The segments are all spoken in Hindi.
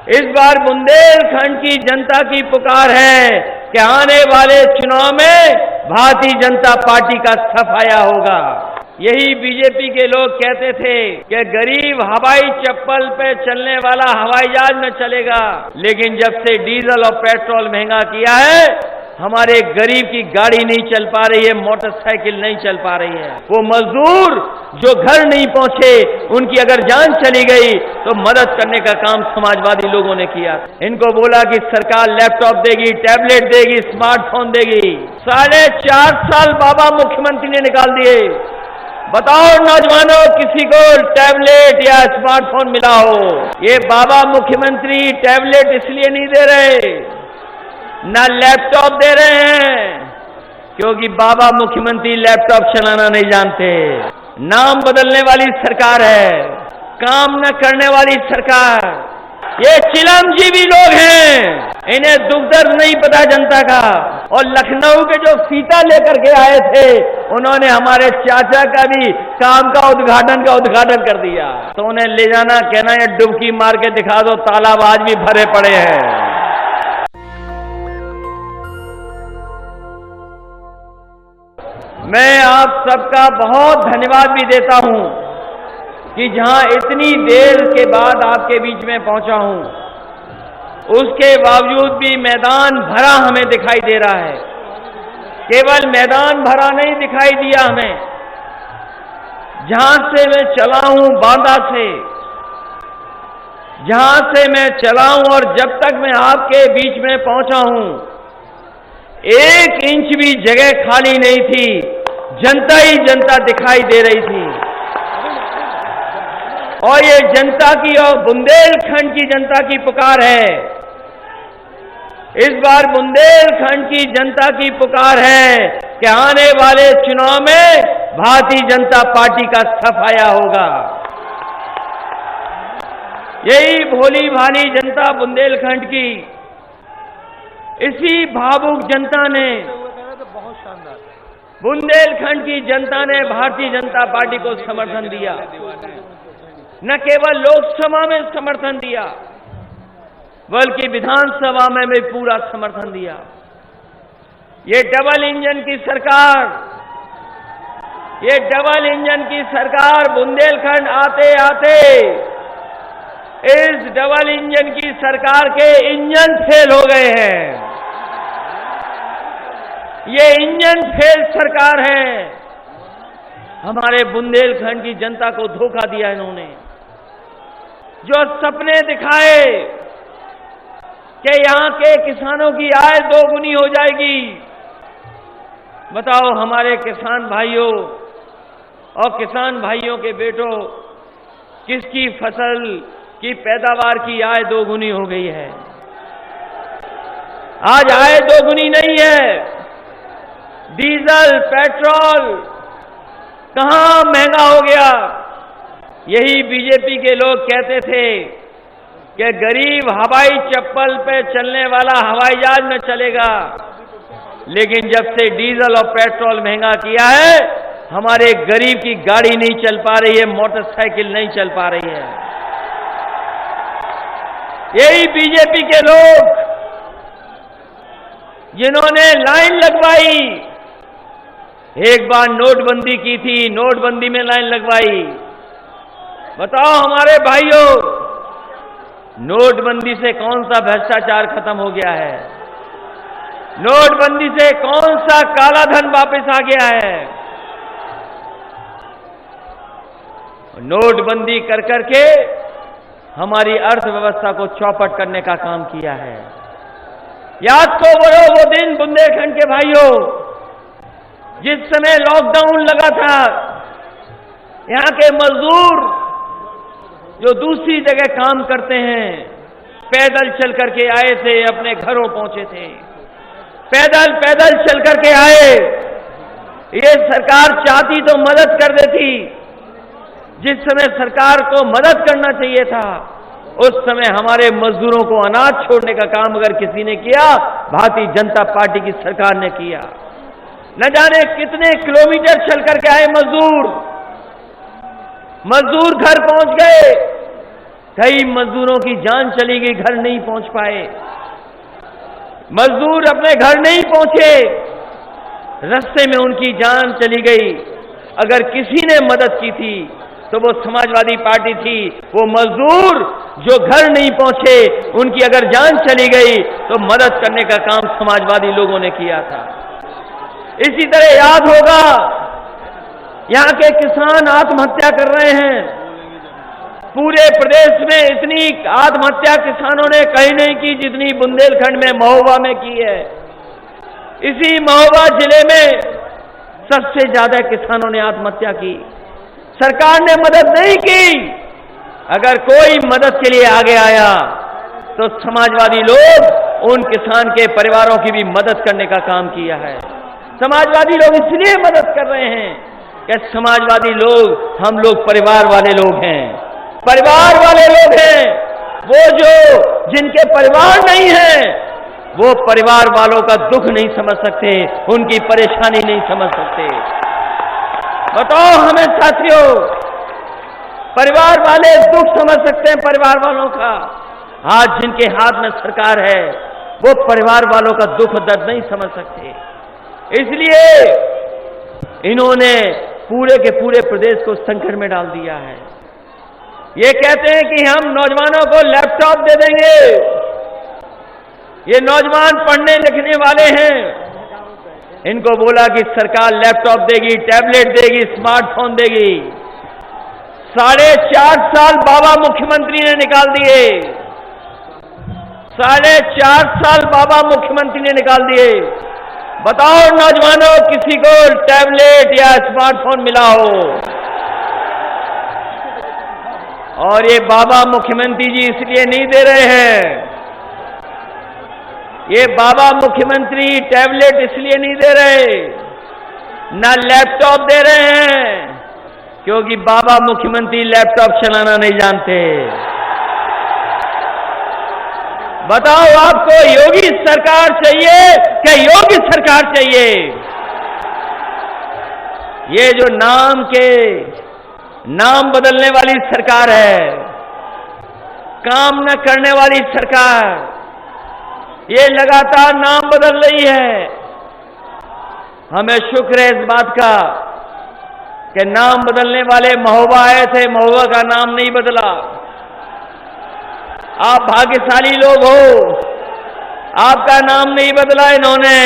इस बार बुंदेलखंड की जनता की पुकार है कि आने वाले चुनाव में भारतीय जनता पार्टी का सफाया होगा। यही बीजेपी के लोग कहते थे कि गरीब हवाई चप्पल पे चलने वाला हवाई जहाज में चलेगा, लेकिन जब से डीजल और पेट्रोल महंगा किया है, हमारे गरीब की गाड़ी नहीं चल पा रही है, मोटरसाइकिल नहीं चल पा रही है। वो मजदूर जो घर नहीं पहुंचे, उनकी अगर जान चली गई तो मदद करने का काम समाजवादी लोगों ने किया। इनको बोला कि सरकार लैपटॉप देगी, टैबलेट देगी, स्मार्टफोन देगी। 4.5 साल बाबा मुख्यमंत्री ने निकाल दिए। बताओ नौजवानों, किसी को टैबलेट या स्मार्टफोन मिला हो? ये बाबा मुख्यमंत्री टैबलेट इसलिए नहीं दे रहे, ना लैपटॉप दे रहे हैं, क्योंकि बाबा मुख्यमंत्री लैपटॉप चलाना नहीं जानते। नाम बदलने वाली सरकार है, काम न करने वाली सरकार। ये चिलमजीवी लोग हैं, इन्हें दुख दर्द नहीं पता जनता का। और लखनऊ के जो फीता लेकर के आए थे, उन्होंने हमारे चाचा का भी काम का उद्घाटन कर दिया। तो उन्हें ले जाना, कहना ये डुबकी मार के दिखा दो, तालाब आज भी भरे पड़े हैं। मैं आप सबका बहुत धन्यवाद भी देता हूं कि जहां इतनी देर के बाद आपके बीच में पहुंचा हूं, उसके बावजूद भी मैदान भरा हमें दिखाई दे रहा है। केवल मैदान भरा नहीं दिखाई दिया हमें, जहां से मैं चला हूं बांदा से, जहां से मैं चला हूं और जब तक मैं आपके बीच में पहुंचा हूं, 1 इंच भी जगह खाली नहीं थी, जनता ही जनता दिखाई दे रही थी। और ये जनता की और बुंदेलखंड की जनता की पुकार है। इस बार बुंदेलखंड की जनता की पुकार है कि आने वाले चुनाव में भारतीय जनता पार्टी का सफाया होगा। यही भोली भाली जनता बुंदेलखंड की, इसी भावुक जनता ने, बुंदेलखंड की जनता ने भारतीय जनता पार्टी को समर्थन दिया। न केवल लोकसभा में समर्थन दिया, बल्कि विधानसभा में भी पूरा समर्थन दिया। ये डबल इंजन की सरकार, ये डबल इंजन की सरकार बुंदेलखंड आते आते इस डबल इंजन की सरकार के इंजन फेल हो गए हैं। ये इंजन फेल सरकार है। हमारे बुंदेलखंड की जनता को धोखा दिया इन्होंने। जो सपने दिखाए कि यहां के किसानों की आय 2 गुनी हो जाएगी, बताओ हमारे किसान भाइयों और किसान भाइयों के बेटों, किसकी फसल की पैदावार की आय 2 गुनी हो गई है? आज आय 2 गुनी नहीं है। डीजल पेट्रोल कहां महंगा हो गया। यही बीजेपी के लोग कहते थे कि गरीब हवाई चप्पल पे चलने वाला हवाई जहाज में चलेगा, लेकिन जब से डीजल और पेट्रोल महंगा किया है, हमारे गरीब की गाड़ी नहीं चल पा रही है, मोटरसाइकिल नहीं चल पा रही है। यही बीजेपी के लोग जिन्होंने लाइन लगवाई, एक बार नोटबंदी की थी, नोटबंदी में लाइन लगवाई। बताओ हमारे भाइयों, नोटबंदी से कौन सा भ्रष्टाचार खत्म हो गया है? नोटबंदी से कौन सा काला धन वापस आ गया है? नोटबंदी कर करके हमारी अर्थव्यवस्था को चौपट करने का काम किया है। याद को वो दिन बुंदेलखंड के भाइयों, जिस समय लॉकडाउन लगा था, यहां के मजदूर जो दूसरी जगह काम करते हैं, पैदल चल करके आए थे, अपने घरों पहुंचे थे, पैदल चल करके आए। ये सरकार चाहती तो मदद कर देती। जिस समय सरकार को मदद करना चाहिए था, उस समय हमारे मजदूरों को अनाज छोड़ने का काम अगर किसी ने किया, भारतीय जनता पार्टी की सरकार ने किया। न जाने कितने किलोमीटर चल करके आए मजदूर घर पहुंच गए, कई मजदूरों की जान चली गई, घर नहीं पहुंच पाए, मजदूर अपने घर नहीं पहुंचे, रास्ते में उनकी जान चली गई। अगर किसी ने मदद की थी तो वो समाजवादी पार्टी थी। वो मजदूर जो घर नहीं पहुंचे, उनकी अगर जान चली गई तो मदद करने का काम समाजवादी लोगों ने किया था। इसी तरह याद होगा, यहां के किसान आत्महत्या कर रहे हैं। पूरे प्रदेश में इतनी आत्महत्या किसानों ने कहीं नहीं की जितनी बुंदेलखंड में महोबा में की है। इसी महोबा जिले में सबसे ज्यादा किसानों ने आत्महत्या की। सरकार ने मदद नहीं की। अगर कोई मदद के लिए आगे आया तो समाजवादी लोग उन किसान के परिवारों की भी मदद करने का काम किया है। समाजवादी लोग इसलिए मदद कर रहे हैं कि समाजवादी लोग, हम लोग परिवार वाले लोग हैं, परिवार वाले लोग हैं। वो जो जिनके परिवार नहीं है, वो परिवार वालों का दुख नहीं समझ सकते, उनकी परेशानी नहीं समझ सकते। बताओ हमें साथियों, परिवार वाले दुख समझ सकते हैं परिवार वालों का। आज जिनके हाथ में सरकार है, वो परिवार वालों का दुख दर्द नहीं समझ सकते। इसलिए इन्होंने पूरे के पूरे प्रदेश को संकट में डाल दिया है। ये कहते हैं कि हम नौजवानों को लैपटॉप दे देंगे। ये नौजवान पढ़ने लिखने वाले हैं, इनको बोला कि सरकार लैपटॉप देगी, टैबलेट देगी, स्मार्टफोन देगी। 4.5 साल बाबा मुख्यमंत्री ने निकाल दिए, 4.5 साल बाबा मुख्यमंत्री ने निकाल दिए। बताओ नौजवानों, किसी को टैबलेट या स्मार्टफोन मिला हो? और ये बाबा मुख्यमंत्री जी इसलिए नहीं दे रहे हैं, ये बाबा मुख्यमंत्री टैबलेट इसलिए नहीं दे रहे, ना लैपटॉप दे रहे हैं, क्योंकि बाबा मुख्यमंत्री लैपटॉप चलाना नहीं जानते। बताओ आपको योगी सरकार चाहिए क्या योगी सरकार चाहिए? ये जो नाम बदलने वाली सरकार है, काम न करने वाली सरकार, ये लगातार नाम बदल रही है। हमें शुक्र है इस बात का कि नाम बदलने वाले महोबा आए थे, महोबा का नाम नहीं बदला। आप भाग्यशाली लोग हो, आपका नाम नहीं बदला इन्होंने।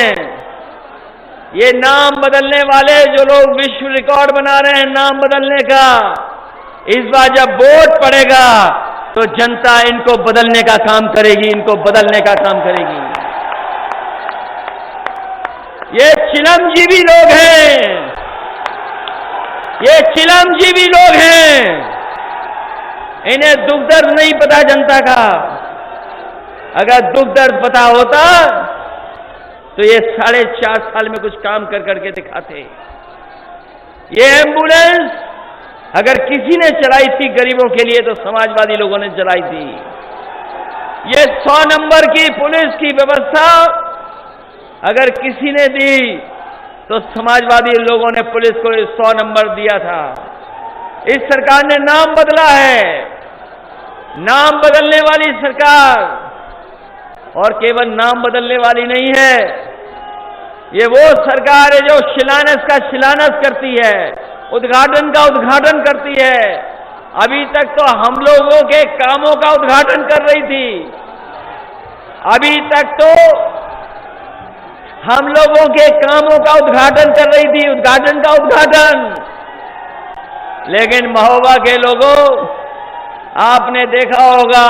ये नाम बदलने वाले जो लोग विश्व रिकॉर्ड बना रहे हैं नाम बदलने का, इस बार जब वोट पड़ेगा तो जनता इनको बदलने का काम करेगी, इनको बदलने का काम करेगी। ये चिलमजीवी लोग हैं, ये चिलमजीवी लोग हैं, इन्हें दुख दर्द नहीं पता जनता का। अगर दुख दर्द पता होता तो ये 4.5 साल में कुछ काम कर करके दिखाते। ये एम्बुलेंस अगर किसी ने चलाई थी गरीबों के लिए तो समाजवादी लोगों ने चलाई थी। ये 100 नंबर की पुलिस की व्यवस्था अगर किसी ने दी तो समाजवादी लोगों ने पुलिस को 100 नंबर दिया था। इस सरकार ने नाम बदला है, नाम बदलने वाली सरकार, और केवल नाम बदलने वाली नहीं है, ये वो सरकार है जो शिलान्यास का शिलान्यास करती है, उद्घाटन का उद्घाटन करती है। अभी तक तो हम लोगों के कामों का उद्घाटन कर रही थी, अभी तक तो हम लोगों के कामों का उद्घाटन कर रही थी, उद्घाटन का उद्घाटन। लेकिन महोबा के लोगों, आपने देखा होगा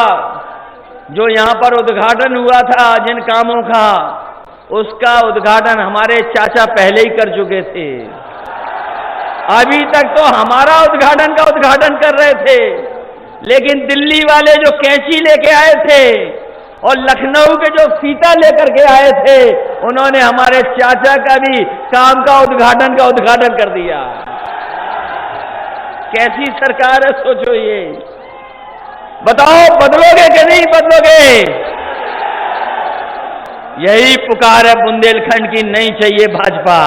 जो यहां पर उद्घाटन हुआ था जिन कामों का, उसका उद्घाटन हमारे चाचा पहले ही कर चुके थे। अभी तक तो हमारा उद्घाटन का उद्घाटन कर रहे थे, लेकिन दिल्ली वाले जो कैंची लेके आए थे और लखनऊ के जो फीता लेकर के आए थे, उन्होंने हमारे चाचा का भी काम का उद्घाटन कर दिया। कैसी सरकार है सोचो ये। बताओ बदलोगे कि नहीं बदलोगे? यही पुकार है बुंदेलखंड की, नहीं चाहिए भाजपा।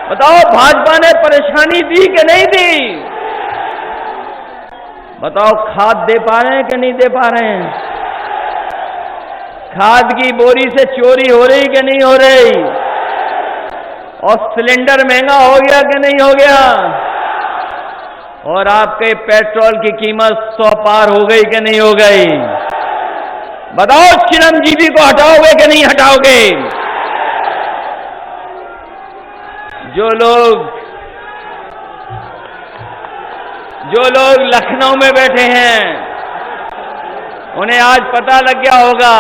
बताओ भाजपा ने परेशानी दी कि नहीं दी? बताओ खाद दे पा रहे हैं कि नहीं दे पा रहे हैं? खाद की बोरी से चोरी हो रही कि नहीं हो रही? और सिलेंडर महंगा हो गया कि नहीं हो गया? और आपके पेट्रोल की कीमत 100 पार हो गई कि नहीं हो गई? बताओ चिरंजीवी को हटाओगे कि नहीं हटाओगे? जो लोग लखनऊ में बैठे हैं उन्हें आज पता लग गया होगा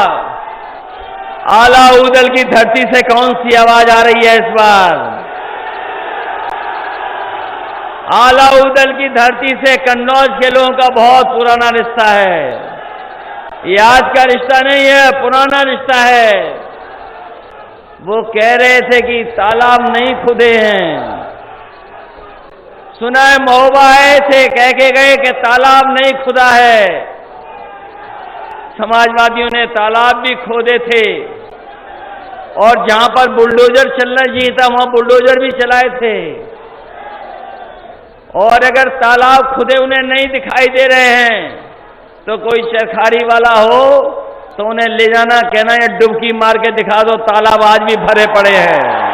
आला ऊदल की धरती से कौन सी आवाज आ रही है इस बार। आला ऊदल की धरती से कन्नौज के लोगों का बहुत पुराना रिश्ता है। ये आज का रिश्ता नहीं है, पुराना रिश्ता है। वो कह रहे थे कि तालाब नहीं खुदे हैं। सुना है महोबा आए थे, कह के गए कि तालाब नहीं खुदा है। समाजवादियों ने तालाब भी खोदे थे और जहां पर बुलडोजर चलना चाहिए था वहां बुलडोजर भी चलाए थे। और अगर तालाब खुदे उन्हें नहीं दिखाई दे रहे हैं तो कोई चरखारी वाला हो तो उन्हें ले जाना, कहना ये डुबकी मार के दिखा दो, तालाब आज भी भरे पड़े हैं।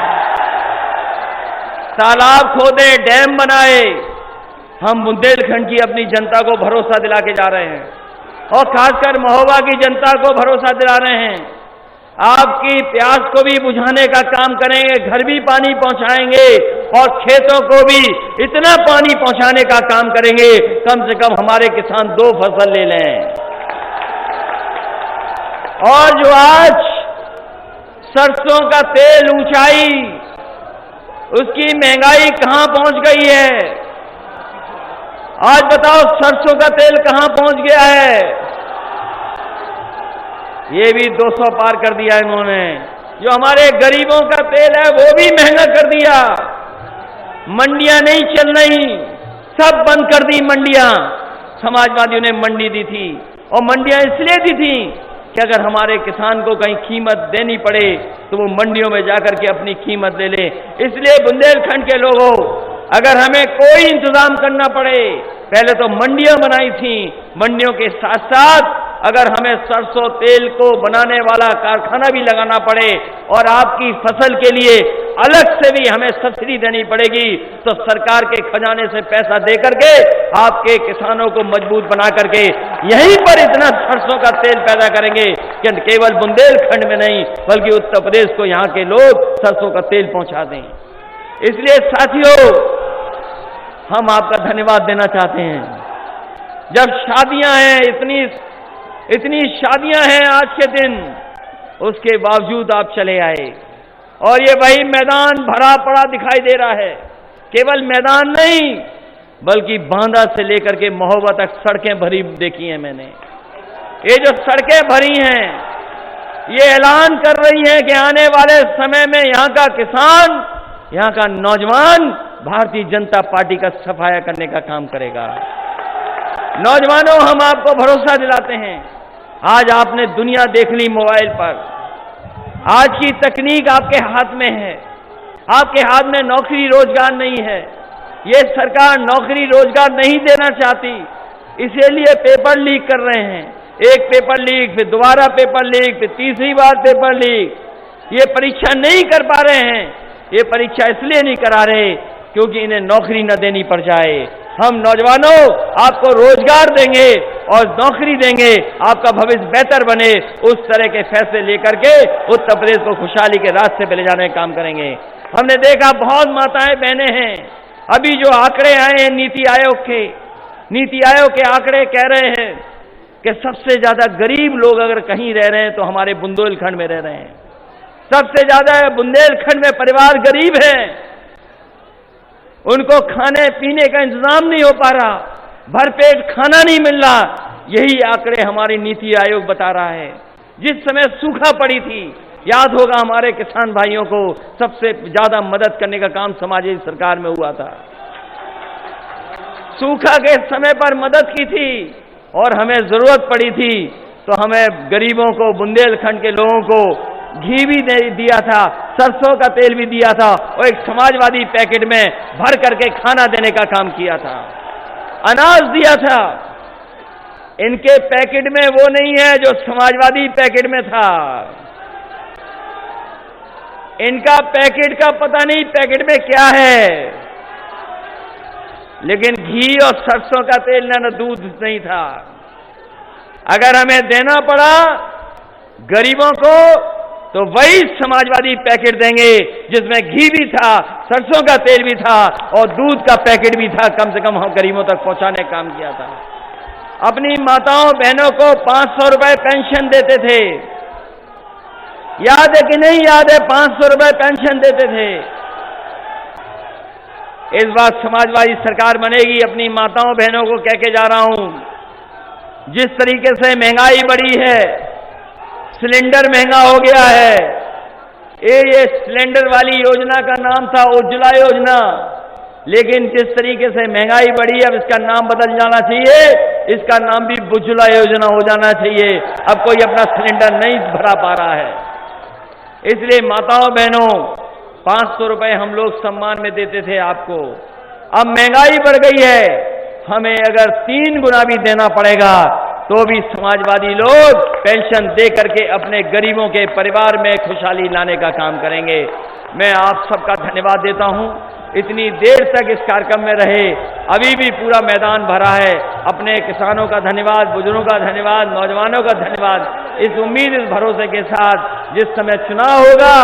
तालाब खोदे, डैम बनाए। हम बुंदेलखंड की अपनी जनता को भरोसा दिला के जा रहे हैं और खासकर महोबा की जनता को भरोसा दिला रहे हैं। आपकी प्यास को भी बुझाने का काम करेंगे, घर भी पानी पहुंचाएंगे और खेतों को भी इतना पानी पहुंचाने का काम करेंगे कम से कम हमारे किसान 2 फसल ले लें। और जो आज सरसों का तेल ऊंचाई, उसकी महंगाई कहां पहुंच गई है? आज बताओ सरसों का तेल कहां पहुंच गया है? ये भी 200 पार कर दिया इन्होंने। जो हमारे गरीबों का तेल है वो भी महंगा कर दिया। मंडियां नहीं चल रही, सब बंद कर दी मंडियां। समाजवादियों ने मंडी दी थी और मंडियां इसलिए दी थी कि अगर हमारे किसान को कहीं कीमत देनी पड़े तो वो मंडियों में जाकर के अपनी कीमत ले ले। इसलिए बुंदेलखंड के लोगों, अगर हमें कोई इंतजाम करना पड़े, पहले तो मंडियां बनाई थी, मंडियों के साथ साथ अगर हमें सरसों तेल को बनाने वाला कारखाना भी लगाना पड़े और आपकी फसल के लिए अलग से भी हमें सब्सिडी देनी पड़ेगी तो सरकार के खजाने से पैसा दे करके आपके किसानों को मजबूत बना करके यहीं पर इतना सरसों का तेल पैदा करेंगे कि केवल बुंदेलखंड में नहीं बल्कि उत्तर प्रदेश को यहाँ के लोग सरसों का तेल पहुंचा दें। इसलिए साथियों, हम आपका धन्यवाद देना चाहते हैं। जब शादियां हैं, इतनी शादियां हैं आज के दिन, उसके बावजूद आप चले आए और ये वही मैदान भरा पड़ा दिखाई दे रहा है। केवल मैदान नहीं बल्कि बांदा से लेकर के महोबा तक सड़कें भरी देखी हैं मैंने। ये जो सड़कें भरी हैं ये ऐलान कर रही हैं कि आने वाले समय में यहाँ का किसान, यहाँ का नौजवान भारतीय जनता पार्टी का सफाया करने का काम करेगा। नौजवानों, हम आपको भरोसा दिलाते हैं। आज आपने दुनिया देख ली मोबाइल पर। आज की तकनीक आपके हाथ में है। आपके हाथ में नौकरी रोजगार नहीं है। ये सरकार नौकरी रोजगार नहीं देना चाहती, इसीलिए पेपर लीक कर रहे हैं। एक पेपर लीक, फिर दोबारा पेपर लीक, फिर तीसरी बार पेपर लीक। ये परीक्षा नहीं कर पा रहे हैं। ये परीक्षा इसलिए नहीं करा रहे क्योंकि इन्हें नौकरी न देनी पड़ जाए। हम नौजवानों आपको रोजगार देंगे और नौकरी देंगे, आपका भविष्य बेहतर बने, उस तरह के फैसले लेकर के उत्तर प्रदेश को खुशहाली के रास्ते पे ले जाने का काम करेंगे। हमने देखा बहुत माताएं बहनें हैं। अभी जो आंकड़े आए हैं नीति आयोग के आंकड़े कह रहे हैं कि सबसे ज्यादा गरीब लोग अगर कहीं रह रहे हैं तो हमारे बुंदेलखंड में रह रहे हैं। सबसे ज्यादा बुंदेलखंड में परिवार गरीब हैं, उनको खाने पीने का इंतजाम नहीं हो पा रहा, भरपेट खाना नहीं मिल रहा। यही आंकड़े हमारी नीति आयोग बता रहा है। जिस समय सूखा पड़ी थी, याद होगा हमारे किसान भाइयों को सबसे ज्यादा मदद करने का काम समाजवादी सरकार में हुआ था। सूखा के समय पर मदद की थी और हमें जरूरत पड़ी थी तो हमें गरीबों को, बुंदेलखंड के लोगों को घी भी दिया था, सरसों का तेल भी दिया था और एक समाजवादी पैकेट में भर करके खाना देने का काम किया था। अनाज दिया था। इनके पैकेट में वो नहीं है जो समाजवादी पैकेट में था। इनका पैकेट का पता नहीं पैकेट में क्या है, लेकिन घी और सरसों का तेल न दूध नहीं था। अगर हमें देना पड़ा गरीबों को तो वही समाजवादी पैकेट देंगे जिसमें घी भी था, सरसों का तेल भी था और दूध का पैकेट भी था। कम से कम हम गरीबों तक पहुंचाने का काम किया था। अपनी माताओं बहनों को 500 रुपए पेंशन देते थे। याद है कि नहीं याद है? 500 रुपए पेंशन देते थे। इस बार समाजवादी सरकार बनेगी, अपनी माताओं बहनों को कह के जा रहा हूं, जिस तरीके से महंगाई बढ़ी है, सिलेंडर महंगा हो गया है। ये सिलेंडर वाली योजना का नाम था उज्ज्वला योजना, लेकिन जिस तरीके से महंगाई बढ़ी अब इसका नाम बदल जाना चाहिए, इसका नाम भी उज्ज्वला योजना हो जाना चाहिए। अब कोई अपना सिलेंडर नहीं भरा पा रहा है, इसलिए माताओं बहनों 500 रुपए हम लोग सम्मान में देते थे आपको। अब महंगाई बढ़ गई है, हमें अगर 3 गुना भी देना पड़ेगा तो भी समाजवादी लोग पेंशन दे करके अपने गरीबों के परिवार में खुशहाली लाने का काम करेंगे। मैं आप सबका धन्यवाद देता हूं, इतनी देर तक इस कार्यक्रम में रहे। अभी भी पूरा मैदान भरा है। अपने किसानों का धन्यवाद, बुजुर्गों का धन्यवाद, नौजवानों का धन्यवाद। इस उम्मीद, इस भरोसे के साथ जिस समय चुनाव होगा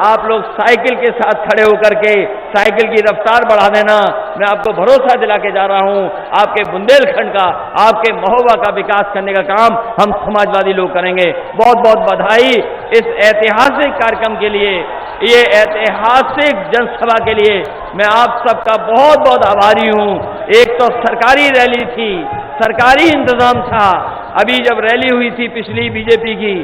आप लोग साइकिल के साथ खड़े होकर के साइकिल की रफ्तार बढ़ा देना। मैं आपको भरोसा दिला के जा रहा हूं, आपके बुंदेलखंड का, आपके महोबा का विकास करने का काम हम समाजवादी लोग करेंगे। बहुत बहुत बधाई इस ऐतिहासिक कार्यक्रम के लिए, ये ऐतिहासिक जनसभा के लिए मैं आप सबका बहुत बहुत आभारी हूं। एक तो सरकारी रैली थी, सरकारी इंतजाम था। अभी जब रैली हुई थी पिछली बीजेपी की,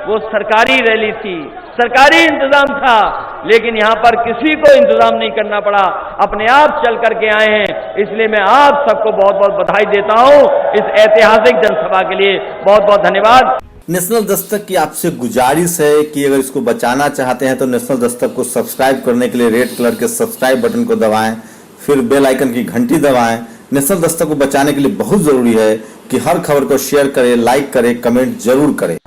वो सरकारी रैली थी, सरकारी इंतजाम था, लेकिन यहां पर किसी को इंतजाम नहीं करना पड़ा, अपने आप चल करके आए हैं। इसलिए मैं आप सबको बहुत बहुत बधाई देता हूं इस ऐतिहासिक जनसभा के लिए। बहुत बहुत धन्यवाद। नेशनल दस्तक की आपसे गुजारिश है कि अगर इसको बचाना चाहते हैं तो नेशनल दस्तक को सब्सक्राइब करने के लिए रेड कलर के सब्सक्राइब बटन को दबाएं, फिर बेल आइकन की घंटी दबाएं। नेशनल दस्तक को बचाने के लिए बहुत जरूरी है कि हर खबर को शेयर करें, लाइक करें, कमेंट जरूर करें।